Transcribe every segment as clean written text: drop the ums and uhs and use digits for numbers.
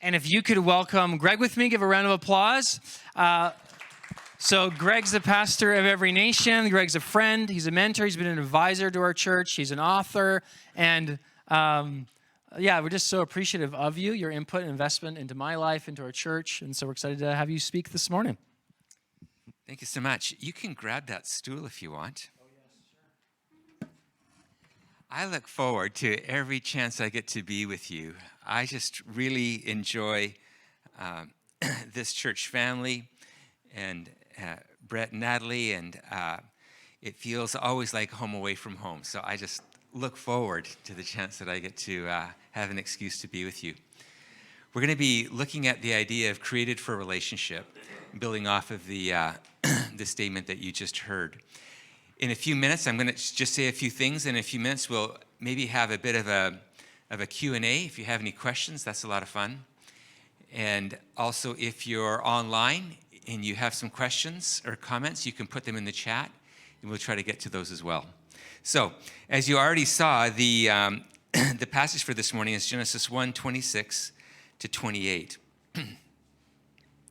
And if you could welcome Greg with me, give a round of applause. So Greg's the pastor of Every Nation. Greg's a friend. He's a mentor. He's been an advisor to our church. He's an author. And we're just so appreciative of you, your input and investment into my life, into our church. And so we're excited to have you speak this morning. Thank you so much. You can grab that stool if you want. Oh, yes, sure. I look forward to every chance I get to be with you. I just really enjoy this church family and Brett and Natalie, and it feels always like home away from home. So I just look forward to the chance that I get to have an excuse to be with you. We're going to be looking at the idea of created for relationship, building off of the the statement that you just heard. In a few minutes, I'm going to just say a few things. In a few minutes, we'll maybe have a bit of a Q&A. If you have any questions, that's a lot of fun. And also, if you're online and you have some questions or comments, you can put them in the chat, and we'll try to get to those as well. So, as you already saw, the the passage for this morning is Genesis 1:26 to 28.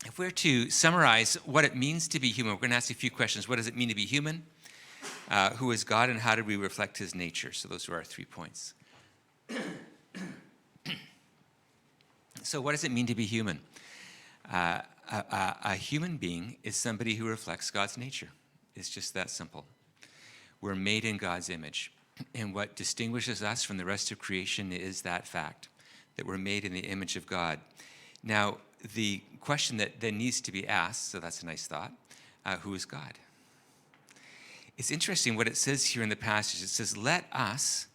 If we're to summarize what it means to be human, we're going to ask a few questions. What does it mean to be human? Who is God, and how do we reflect his nature? So those are our 3 points. So what does it mean to be human? A human being is somebody who reflects God's nature. It's just that simple. We're made in God's image. And what distinguishes us from the rest of creation is that fact, that we're made in the image of God. Now, the question that needs to be asked, so that's a nice thought, who is God? It's interesting what it says here in the passage. It says, let us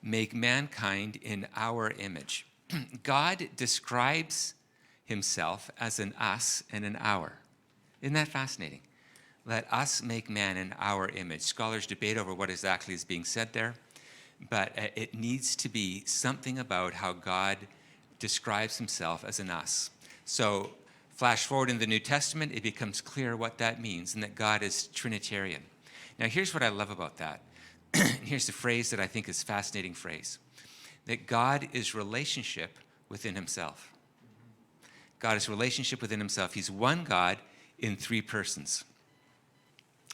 make mankind in our image. God describes himself as an us and an our. Isn't that fascinating? Let us make man in our image. Scholars debate over what exactly is being said there, but it needs to be something about how God describes himself as an us. So flash forward in the New Testament, it becomes clear what that means, and that God is Trinitarian. Now, here's what I love about that. Here's the phrase that I think is a fascinating phrase, that God is relationship within himself. God is relationship within himself. He's one God in 3 persons.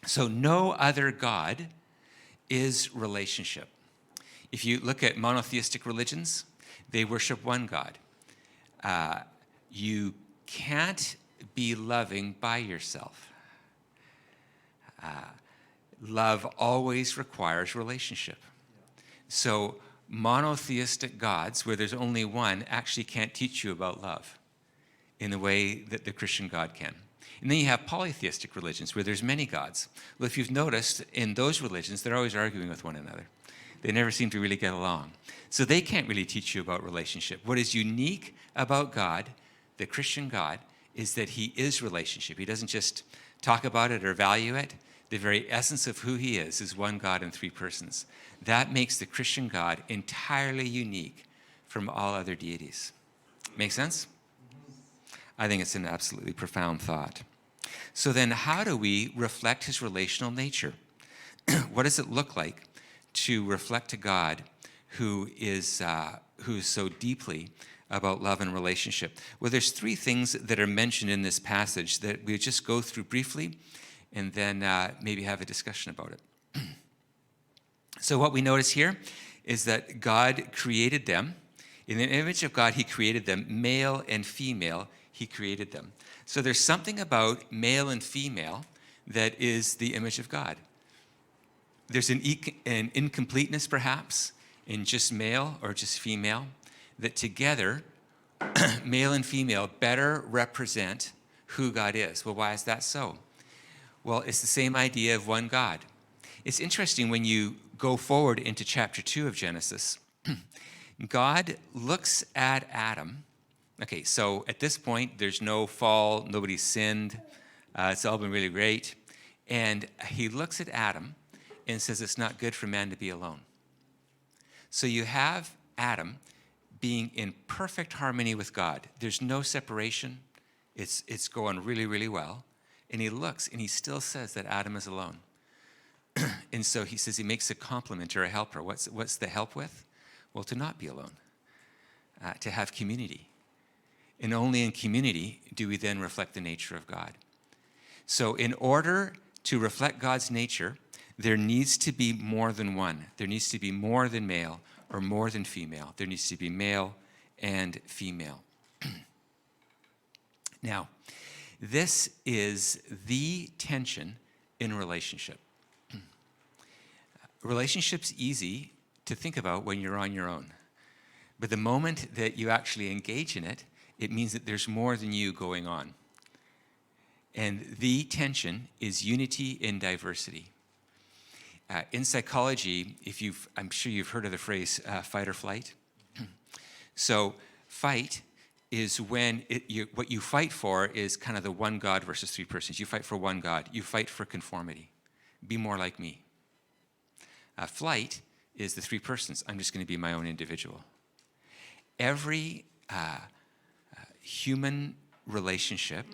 So no other God is relationship. If you look at monotheistic religions, they worship one God. You can't be loving by yourself. Love always requires relationship. So monotheistic gods, where there's only one, actually can't teach you about love in the way that the Christian God can. And then you have polytheistic religions, where there's many gods. Well, if you've noticed, in those religions, they're always arguing with one another. They never seem to really get along. So they can't really teach you about relationship. What is unique about God, the Christian God, is that he is relationship. He doesn't just talk about it or value it. The very essence of who he is one God in 3 persons. That makes the Christian God entirely unique from all other deities. Make sense? I think it's an absolutely profound thought. So then, how do we reflect his relational nature? What does it look like to reflect a God who is so deeply about love and relationship? Well, there's 3 things that are mentioned in this passage that we'll just go through briefly, and then maybe have a discussion about it. So what we notice here is that God created them. In the image of God, he created them. Male and female, he created them. So there's something about male and female that is the image of God. There's an incompleteness, perhaps, in just male or just female, that together, male and female better represent who God is. Well, why is that so? Well, it's the same idea of one God. It's interesting when you go forward into chapter 2 of Genesis, God looks at Adam. Okay, so at this point, there's no fall, nobody's sinned, it's all been really great. And he looks at Adam and says it's not good for man to be alone. So you have Adam being in perfect harmony with God. There's no separation. It's going really, really well. And he looks, and he still says that Adam is alone. And so he says he makes a complement or a helper. What's the help with? Well, to not be alone, to have community. And only in community do we then reflect the nature of God. So in order to reflect God's nature, there needs to be more than one. There needs to be more than male or more than female. There needs to be male and female. Now, this is the tension in relationship. Relationship's easy to think about when you're on your own. But the moment that you actually engage in it, it means that there's more than you going on. And the tension is unity in diversity. In psychology, I'm sure you've heard of the phrase fight or flight. So fight is when what you fight for is kind of the one God versus three persons. You fight for one God. You fight for conformity. Be more like me. Flight is the three persons. I'm just going to be my own individual. Every human relationship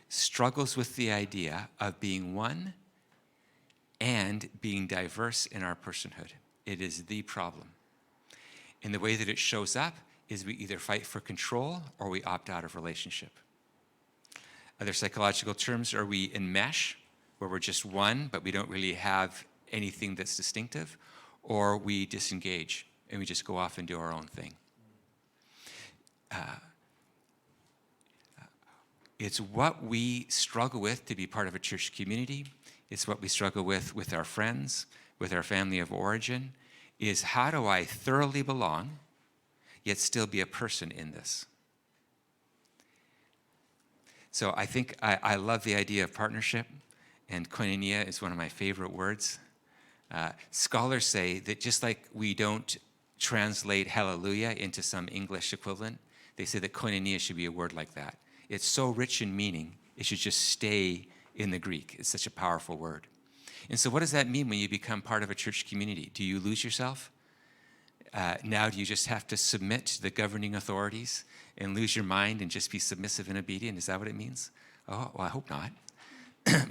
struggles with the idea of being one and being diverse in our personhood. It is the problem. And the way that it shows up is we either fight for control or we opt out of relationship. Other psychological terms are we enmesh, where we're just one, but we don't really have anything that's distinctive, or we disengage and we just go off and do our own thing. It's what we struggle with to be part of a church community. It's what we struggle with our friends, with our family of origin, is how do I thoroughly belong, yet still be a person in this? So I think I love the idea of partnership, and koinonia is one of my favorite words. Scholars say that just like we don't translate hallelujah into some English equivalent, they say that koinonia should be a word like that. It's so rich in meaning, it should just stay in the Greek. It's such a powerful word. And so what does that mean when you become part of a church community? Do you lose yourself? Now do you just have to submit to the governing authorities and lose your mind and just be submissive and obedient? Is that what it means? Oh, well, I hope not.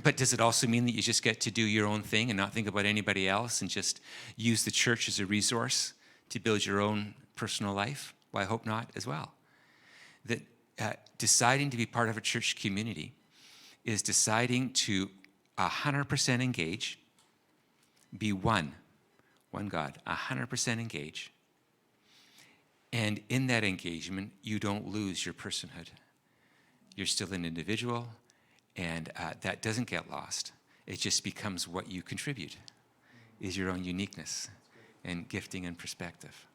But does it also mean that you just get to do your own thing and not think about anybody else and just use the church as a resource to build your own personal life? Well, I hope not as well. That deciding to be part of a church community is deciding to 100% engage, be one God, 100% engage. And in that engagement, you don't lose your personhood. You're still an individual, and that doesn't get lost. It just becomes what you contribute, is your own uniqueness and gifting and perspective.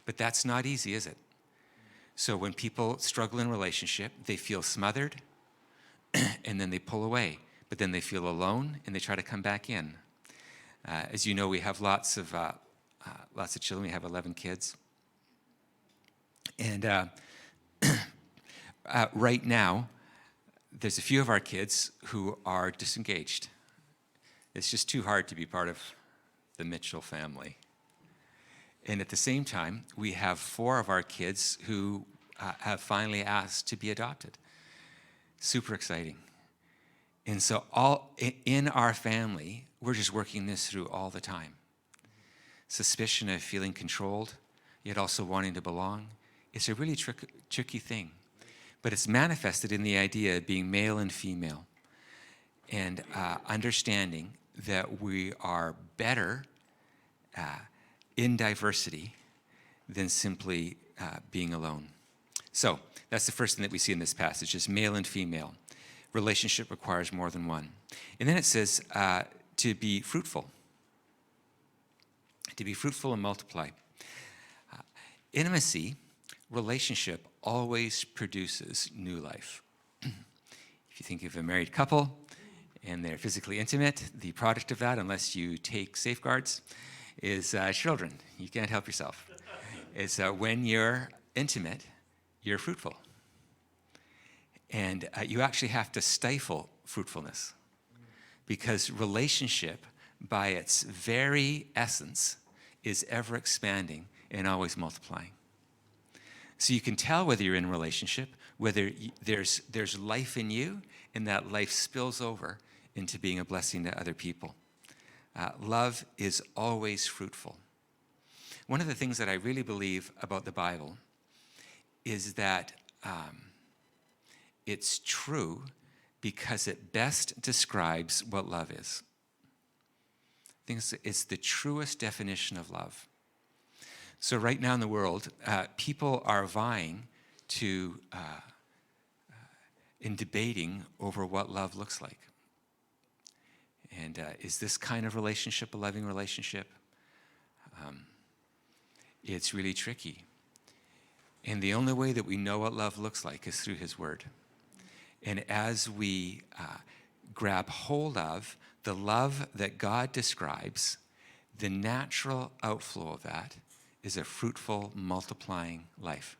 But that's not easy, is it? So when people struggle in relationship, they feel smothered, and then they pull away. But then they feel alone, and they try to come back in. As you know, we have lots of children. We have 11 kids. And right now, there's a few of our kids who are disengaged. It's just too hard to be part of the Mitchell family. And at the same time, we have 4 of our kids who have finally asked to be adopted. Super exciting. And so in our family, we're just working this through all the time. Suspicion of feeling controlled, yet also wanting to belong. It's a really tricky thing. But it's manifested in the idea of being male and female and understanding that we are better in diversity than simply being alone. So that's the first thing that we see in this passage, is male and female. Relationship requires more than one. And then it says to be fruitful. To be fruitful and multiply. Intimacy, relationship, always produces new life. If you think of a married couple and they're physically intimate, the product of that, unless you take safeguards, is children. You can't help yourself. It's when you're intimate, you're fruitful. And you actually have to stifle fruitfulness, because relationship, by its very essence, is ever expanding and always multiplying. So you can tell whether you're in a relationship, whether there's life in you, and that life spills over into being a blessing to other people. Love is always fruitful. One of the things that I really believe about the Bible is that it's true because it best describes what love is. I think it's the truest definition of love. So right now in the world, people are vying in debating over what love looks like. And is this kind of relationship a loving relationship? It's really tricky. And the only way that we know what love looks like is through his word. And as we grab hold of the love that God describes, the natural outflow of that is a fruitful, multiplying life.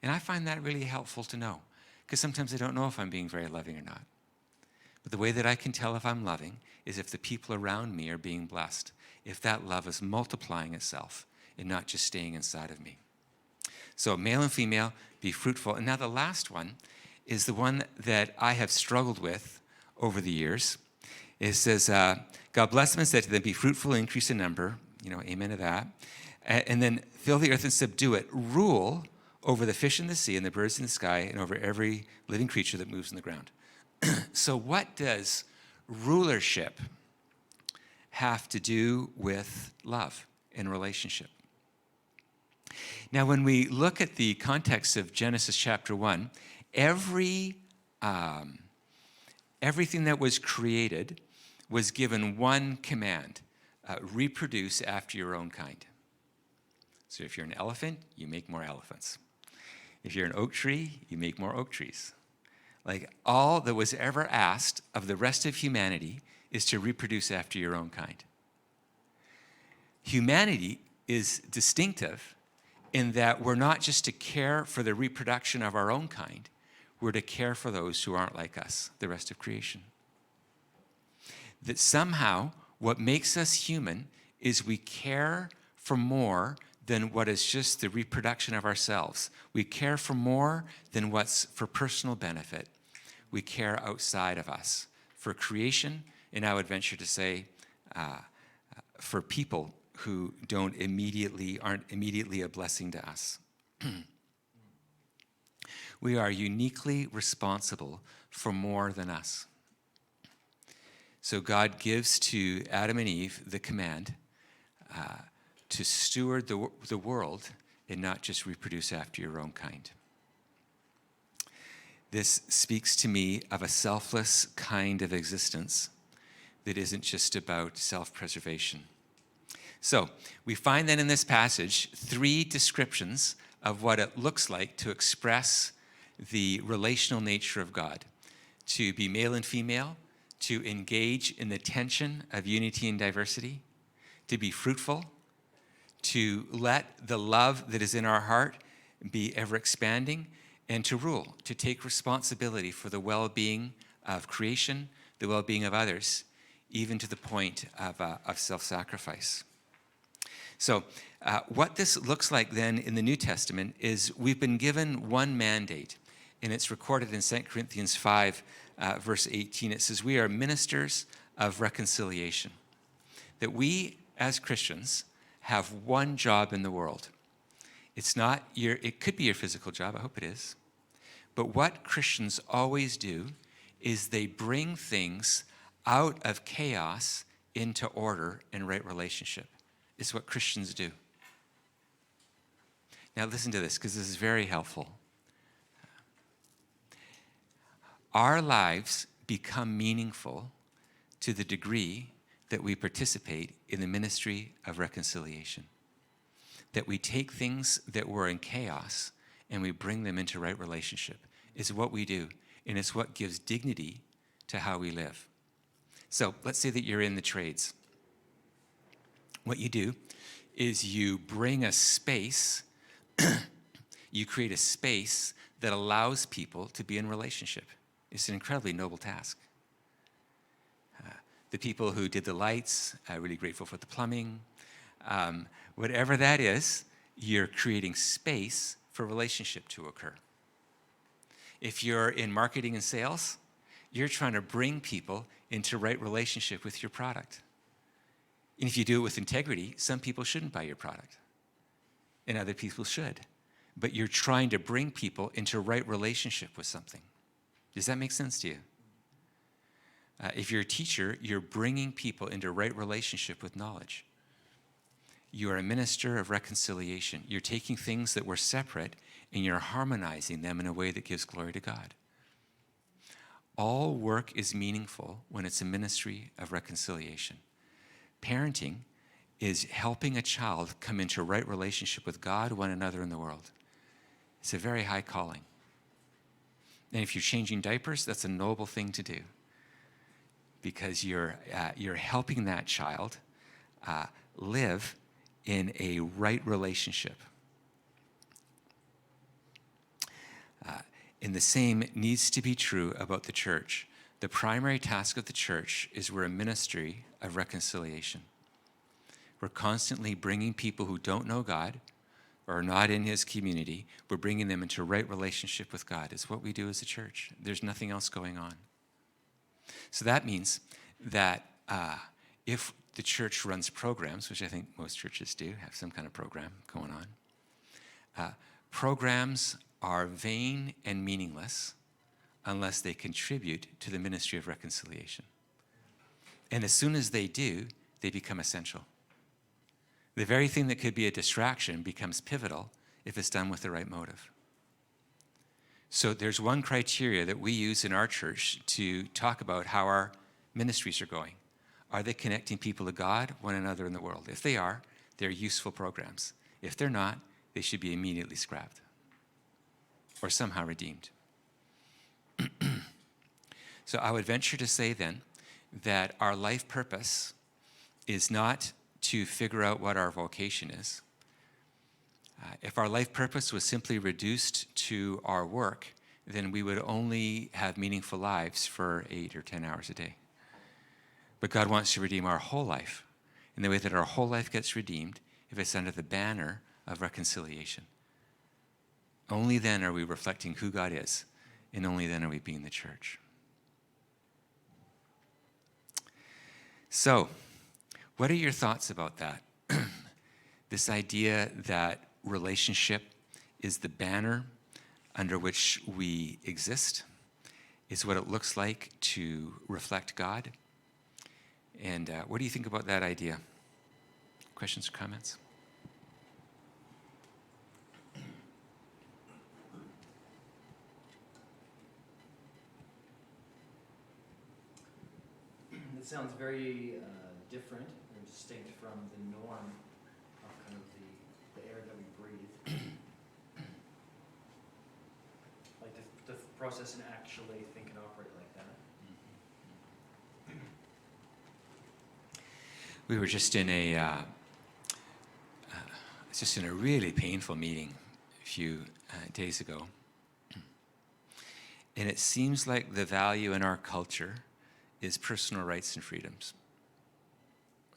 And I find that really helpful to know, because sometimes I don't know if I'm being very loving or not. But the way that I can tell if I'm loving is if the people around me are being blessed, if that love is multiplying itself and not just staying inside of me. So male and female, be fruitful. And now the last one is the one that I have struggled with over the years. It says, God blessed them and said to them, be fruitful, increase in number. Amen to that. And then fill the earth and subdue it. Rule over the fish in the sea and the birds in the sky and over every living creature that moves in the ground. So what does rulership have to do with love and relationship? Now, when we look at the context of Genesis chapter 1, everything that was created was given one command: reproduce after your own kind. So if you're an elephant, you make more elephants. If you're an oak tree, you make more oak trees. Like, all that was ever asked of the rest of humanity is to reproduce after your own kind. Humanity is distinctive in that we're not just to care for the reproduction of our own kind, we're to care for those who aren't like us, the rest of creation. That somehow what makes us human is we care for more than what is just the reproduction of ourselves. We care for more than what's for personal benefit. We care outside of us for creation, and I would venture to say for people who aren't immediately a blessing to us. We are uniquely responsible for more than us. So God gives to Adam and Eve the command to steward the world and not just reproduce after your own kind. This speaks to me of a selfless kind of existence that isn't just about self-preservation. So we find then in this passage 3 descriptions of what it looks like to express the relational nature of God: to be male and female, to engage in the tension of unity and diversity, to be fruitful, to let the love that is in our heart be ever expanding, and to rule, to take responsibility for the well-being of creation, the well-being of others, even to the point of self-sacrifice. So what this looks like then in the New Testament is we've been given one mandate, and it's recorded in 2 Corinthians 5, verse 18. It says, we are ministers of reconciliation. That we, as Christians, have one job in the world. It could be your physical job, I hope it is. But what Christians always do is they bring things out of chaos into order and right relationship. It's what Christians do. Now listen to this, because this is very helpful. Our lives become meaningful to the degree that we participate in the ministry of reconciliation. That we take things that were in chaos and we bring them into right relationship. It's what we do, and it's what gives dignity to how we live. So let's say that you're in the trades. What you do is you bring a space, you create a space that allows people to be in relationship. It's an incredibly noble task. The people who did the lights, really grateful for the plumbing. Whatever that is, you're creating space for relationship to occur. If you're in marketing and sales, you're trying to bring people into right relationship with your product. And if you do it with integrity, some people shouldn't buy your product, and other people should. but you're trying to bring people into right relationship with something. Does that make sense to you? If you're a teacher, you're bringing people into right relationship with knowledge. You are a minister of reconciliation. You're taking things that were separate and you're harmonizing them in a way that gives glory to God. All work is meaningful when it's a ministry of reconciliation. Parenting is helping a child come into right relationship with God, one another, in the world. It's a very high calling. And if you're changing diapers, that's a noble thing to do, because you're helping that child live in a right relationship. And the same needs to be true about the church. The primary task of the church is we're a ministry of reconciliation. We're constantly bringing people who don't know God or are not in his community, we're bringing them into right relationship with God. It's what we do as a church. There's nothing else going on. So that means that if the church runs programs, which I think most churches do, have some kind of program going on, programs are vain and meaningless unless they contribute to the ministry of reconciliation. And as soon as they do, they become essential. The very thing that could be a distraction becomes pivotal if it's done with the right motive. So there's one criteria that we use in our church to talk about how our ministries are going. Are they connecting people to God, one another, in the world? If they are, they're useful programs. If they're not, they should be immediately scrapped or somehow redeemed. So I would venture to say then that our life purpose is not to figure out what our vocation is. If our life purpose was simply reduced to our work, then we would only have meaningful lives for 8 or 10 hours a day. But God wants to redeem our whole life. In the way that our whole life gets redeemed, if it's under the banner of reconciliation. Only then are we reflecting who God is, and only then are we being the church. So, what are your thoughts about that? This idea that relationship is the banner under which we exist, is what it looks like to reflect God. And what do you think about that idea? Questions or comments? It sounds very different or distinct from the norm of kind of the air that we breathe. Like to process and actually think and operate like that. We were just in a really painful meeting a few days ago. And it seems like the value in our culture is personal rights and freedoms.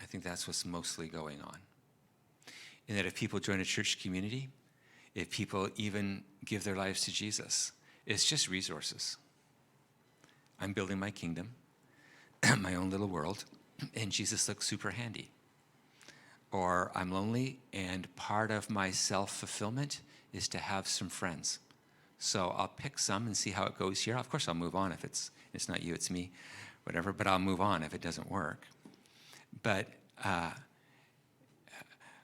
I think that's what's mostly going on. And that if people join a church community, if people even give their lives to Jesus, it's just resources. I'm building my kingdom, my own little world, and Jesus looks super handy. Or I'm lonely, and part of my self-fulfillment is to have some friends. So I'll pick some and see how it goes here. Of course, I'll move on if it's not you, it's me, whatever, but I'll move on if it doesn't work. But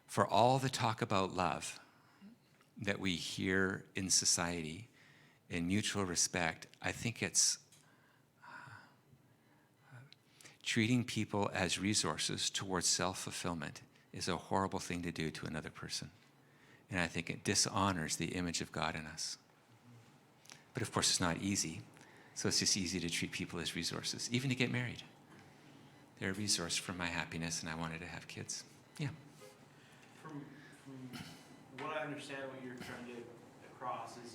for all the talk about love that we hear in society, in mutual respect, I think it's treating people as resources towards self-fulfillment is a horrible thing to do to another person. And I think it dishonors the image of God in us. But of course, it's not easy. So it's just easy to treat people as resources, even to get married. They're a resource for my happiness, and I wanted to have kids. Yeah. From what I understand, what you're trying to get across is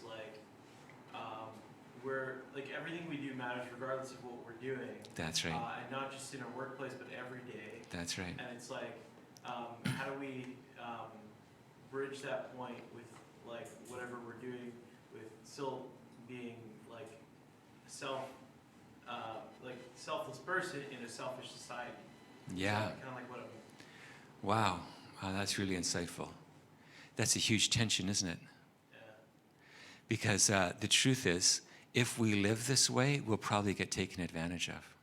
where everything we do matters regardless of what we're doing. That's right. And not just in our workplace, but every day. That's right. And it's how do we bridge that point with whatever we're doing, with still being selfless person in a selfish society. Yeah. So kind of what I'm. Wow, that's really insightful. That's a huge tension, isn't it? Yeah. Because the truth is, if we live this way, we'll probably get taken advantage of.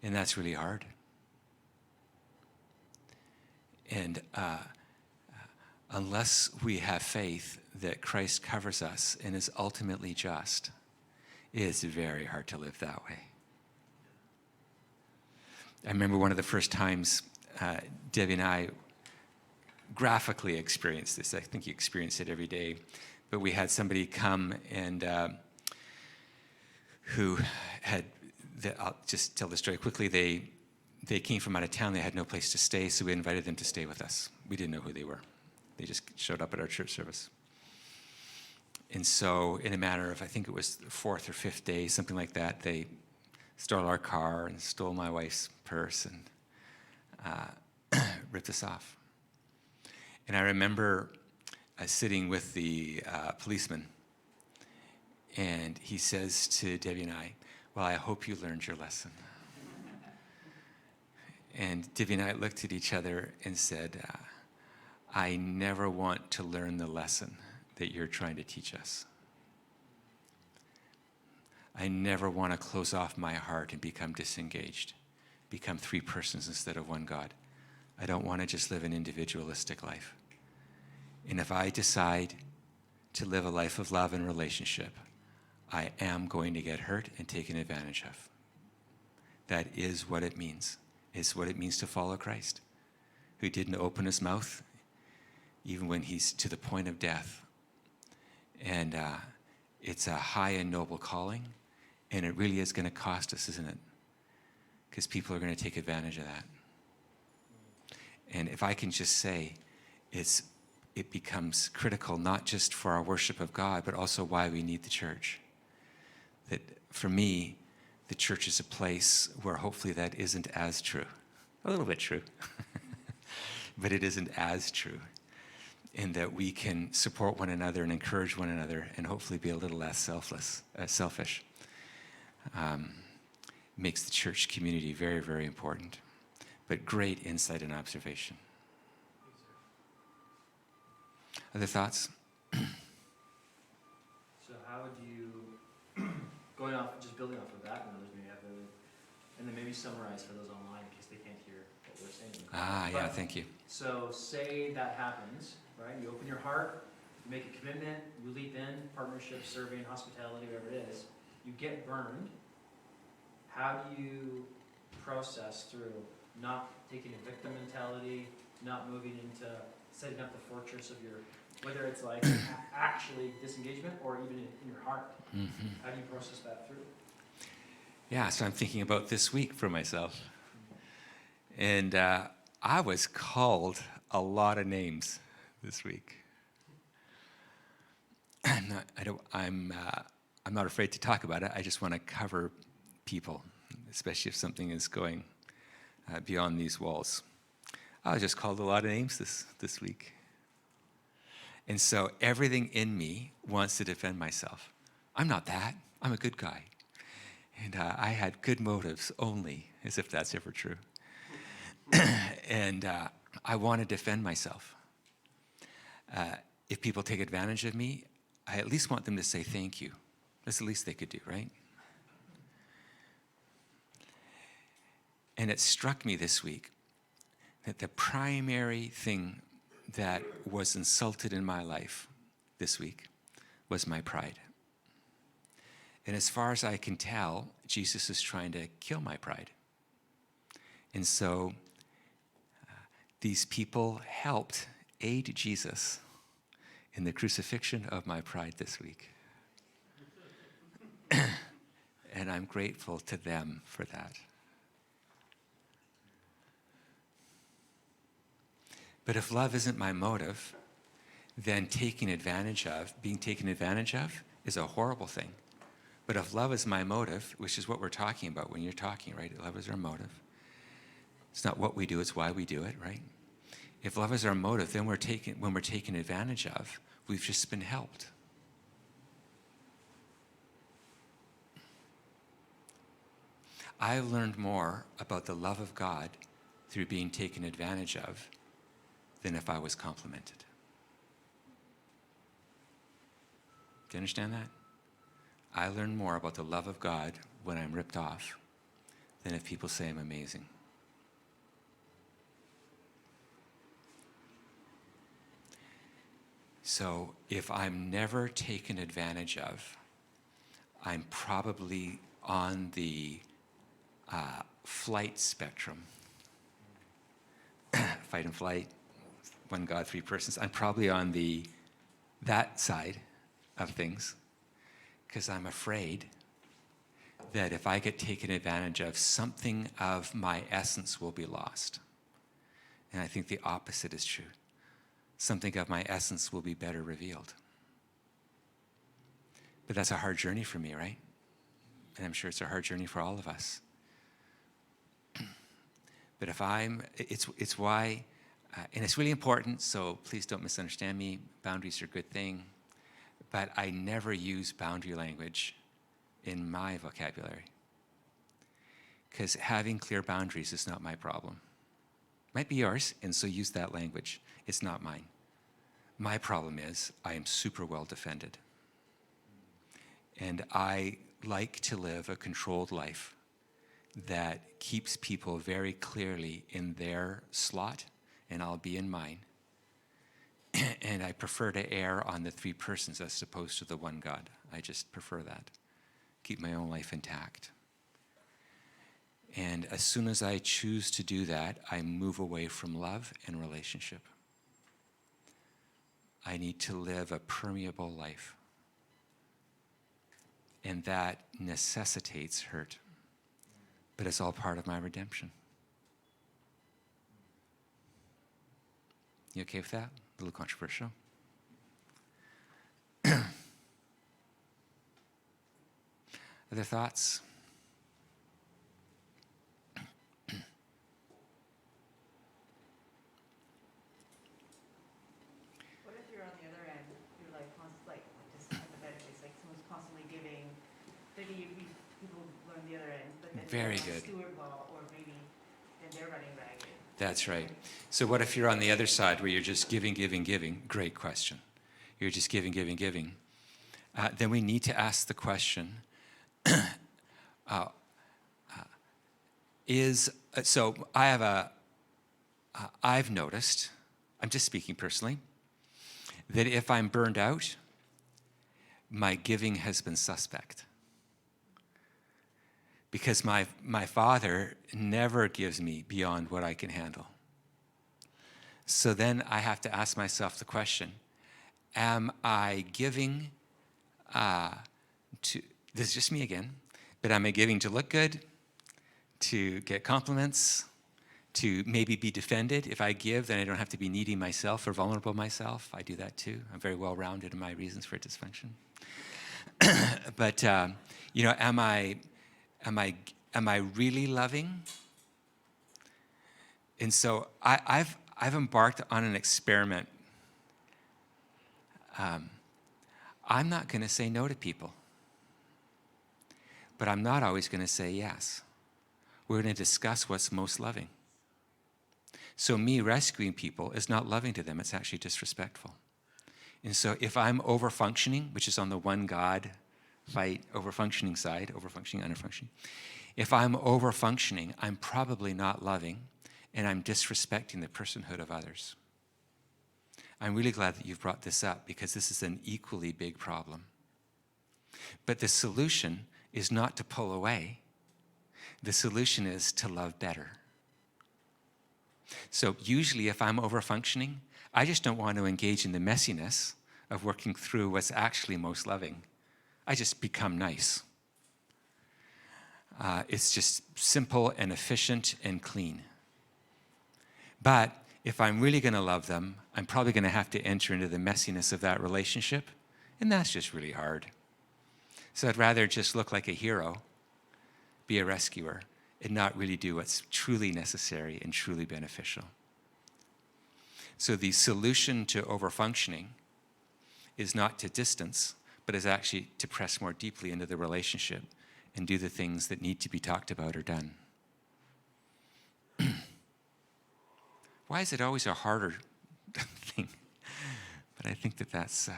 And that's really hard. And unless we have faith that Christ covers us and is ultimately just, it is very hard to live that way. I remember one of the first times Debbie and I graphically experienced this. I think you experience it every day. But we had somebody come and who had, I'll just tell the story quickly, they came from out of town. They had no place to stay, so we invited them to stay with us. We didn't know who they were. They just showed up at our church service. And so in a matter of, I think it was the fourth or fifth day, something like that, they stole our car and stole my wife's purse and ripped us off. And I remember sitting with the policeman, and he says to Debbie and I, "Well, I hope you learned your lesson." And Debbie and I looked at each other and said, "I never want to learn the lesson that you're trying to teach us. I never want to close off my heart and become disengaged, become three persons instead of one God. I don't want to just live an individualistic life. And if I decide to live a life of love and relationship, I am going to get hurt and taken advantage of. That is what it means. It's what it means to follow Christ, who didn't open his mouth even when he's to the point of death. And it's a high and noble calling, and it really is going to cost us, isn't it? Because people are going to take advantage of that. And if I can just say, it becomes critical not just for our worship of God, but also why we need the church. That for me, the church is a place where hopefully that isn't as true. A little bit true, but it isn't as true. In that we can support one another and encourage one another and hopefully be a little less selfish. Makes the church community very, very important. But great insight and observation. Other thoughts? So how would you, just building off of that, and others maybe have and then maybe summarize for those online in case they can't hear what we're saying. Yeah, thank you. So say that happens, right? You open your heart, you make a commitment, you leap in, partnership, serving, hospitality, whatever it is. You get burned. How do you process through not taking a victim mentality, not moving into setting up the fortress of your, whether it's like actually disengagement or even in your heart? Mm-hmm. How do you process that through? Yeah, so I'm thinking about this week for myself. And I was called a lot of names this week. I'm not afraid to talk about it. I just want to cover people, especially if something is going beyond these walls. I was just called a lot of names this week. And so everything in me wants to defend myself. I'm not that. I'm a good guy. And I had good motives only, as if that's ever true. And I want to defend myself. If people take advantage of me, I at least want them to say thank you. That's the least they could do, right? And it struck me this week that the primary thing that was insulted in my life this week was my pride. And as far as I can tell, Jesus is trying to kill my pride. And so these people helped aid Jesus in the crucifixion of my pride this week. And I'm grateful to them for that. But if love isn't my motive, then being taken advantage of is a horrible thing. But if love is my motive, which is what we're talking about when you're talking, right? Love is our motive. It's not what we do, it's why we do it, right? If love is our motive, then when we're taken advantage of, we've just been helped. I learned more about the love of God through being taken advantage of than if I was complimented. Do you understand that? I learn more about the love of God when I'm ripped off than if people say I'm amazing. So if I'm never taken advantage of, I'm probably on the flight spectrum. Fight and flight, one God, three persons. I'm probably on that side of things because I'm afraid that if I get taken advantage of, something of my essence will be lost. And I think the opposite is true. Something of my essence will be better revealed. But that's a hard journey for me, right? And I'm sure it's a hard journey for all of us. But it's why, and it's really important, so please don't misunderstand me. Boundaries are a good thing. But I never use boundary language in my vocabulary. Because having clear boundaries is not my problem. Might be yours, and so use that language. It's not mine. My problem is I am super well defended. And I like to live a controlled life that keeps people very clearly in their slot, and I'll be in mine. And I prefer to err on the three persons as opposed to the one God. I just prefer that. Keep my own life intact. And as soon as I choose to do that, I move away from love and relationship. I need to live a permeable life. And that necessitates hurt. But it's all part of my redemption. You okay with that? A little controversial. Other thoughts? What if you're on the other end? You're like constantly, just hypothetically, it's like someone's constantly giving. Maybe people learn the other end, but then Very they good. steward well, or maybe then they're running ragged. That's right. So what if you're on the other side where you're just giving, giving, giving? Great question. You're just giving, giving, giving. Then we need to ask the question, so I've noticed, I'm just speaking personally, that if I'm burned out, my giving has been suspect. Because my Father never gives me beyond what I can handle. So then I have to ask myself the question, am I giving this is just me again, but am I giving to look good, to get compliments, to maybe be defended? If I give, then I don't have to be needy myself or vulnerable myself. I do that too. I'm very well-rounded in my reasons for dysfunction. But, am I really loving? And so I've embarked on an experiment. I'm not going to say no to people, but I'm not always going to say yes. We're going to discuss what's most loving. So me rescuing people is not loving to them, it's actually disrespectful. And so if I'm over-functioning, which is on the one God fight, over-functioning side, over-functioning, under-functioning. If I'm over-functioning, I'm probably not loving, and I'm disrespecting the personhood of others. I'm really glad that you've brought this up because this is an equally big problem. But the solution is not to pull away. The solution is to love better. So usually if I'm over-functioning, I just don't want to engage in the messiness of working through what's actually most loving. I just become nice. It's just simple and efficient and clean. But if I'm really going to love them, I'm probably going to have to enter into the messiness of that relationship, and that's just really hard. So I'd rather just look like a hero, be a rescuer, and not really do what's truly necessary and truly beneficial. So the solution to overfunctioning is not to distance, but is actually to press more deeply into the relationship and do the things that need to be talked about or done. Why is it always a harder thing? But I think that that's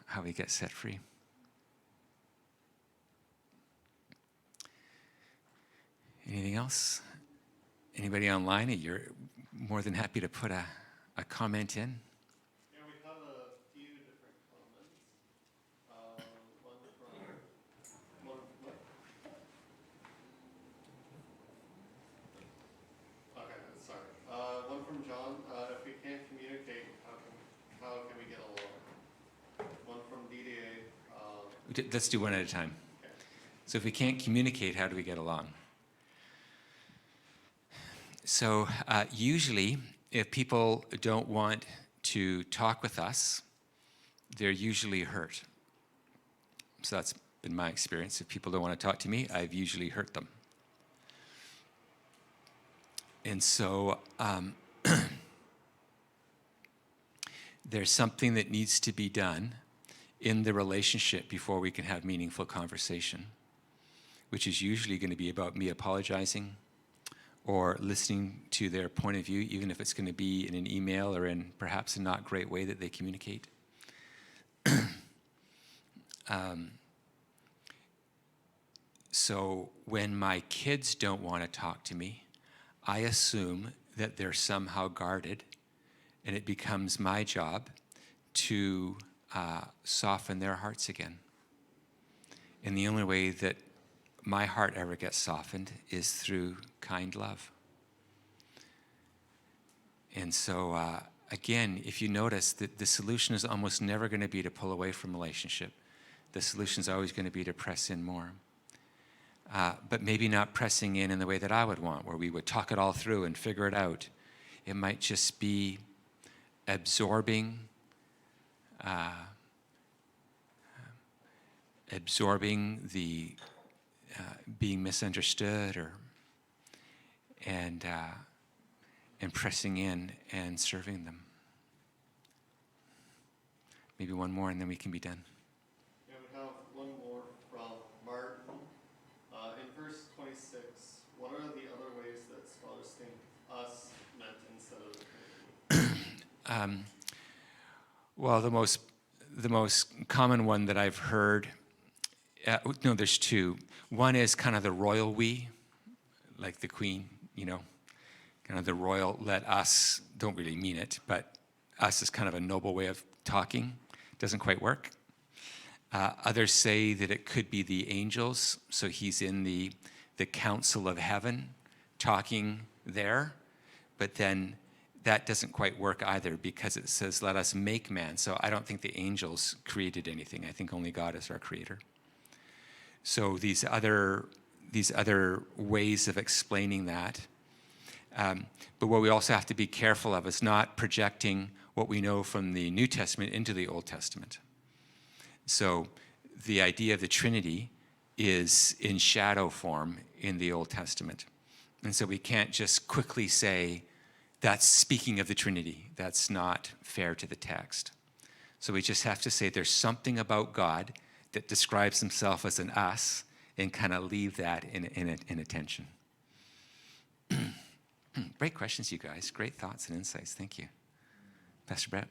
how we get set free. Anything else? Anybody online? You're more than happy to put a comment in. Yeah, we have a few different comments. One from okay, sorry. One from John. If we can't communicate, how can we get along? One from DDA. Let's do one at a time. Okay. So if we can't communicate, how do we get along? So usually, if people don't want to talk with us, they're usually hurt. So that's been my experience. If people don't want to talk to me, I've usually hurt them. And so there's something that needs to be done in the relationship before we can have meaningful conversation, which is usually going to be about me apologizing or listening to their point of view, even if it's going to be in an email or in perhaps a not great way that they communicate. So when my kids don't want to talk to me, I assume that they're somehow guarded, and it becomes my job to soften their hearts again. And the only way that my heart ever gets softened is through kind love. And so, again, if you notice that the solution is almost never going to be to pull away from a relationship. The solution is always going to be to press in more. But maybe not pressing in the way that I would want, where we would talk it all through and figure it out. It might just be absorbing the being misunderstood, and pressing in and serving them. Maybe one more, and then we can be done. Yeah, we have one more from Martin. In verse 26, what are the other ways that scholars think us meant instead of the Trinity? Well, the most common one that I've heard, no, there's two. One is kind of the royal we, like the Queen, kind of the royal let us, don't really mean it, but us is kind of a noble way of talking. Doesn't quite work. Others say that it could be the angels, so he's in the council of heaven talking there, but then that doesn't quite work either, because it says, let us make man. So I don't think the angels created anything. I think only God is our creator. So these other ways of explaining that. But what we also have to be careful of is not projecting what we know from the New Testament into the Old Testament. So the idea of the Trinity is in shadow form in the Old Testament. And so we can't just quickly say, that's speaking of the Trinity. That's not fair to the text. So we just have to say there's something about God that describes himself as an us, and kind of leave that in attention. Great questions, you guys. Great thoughts and insights. Thank you. Pastor Brett.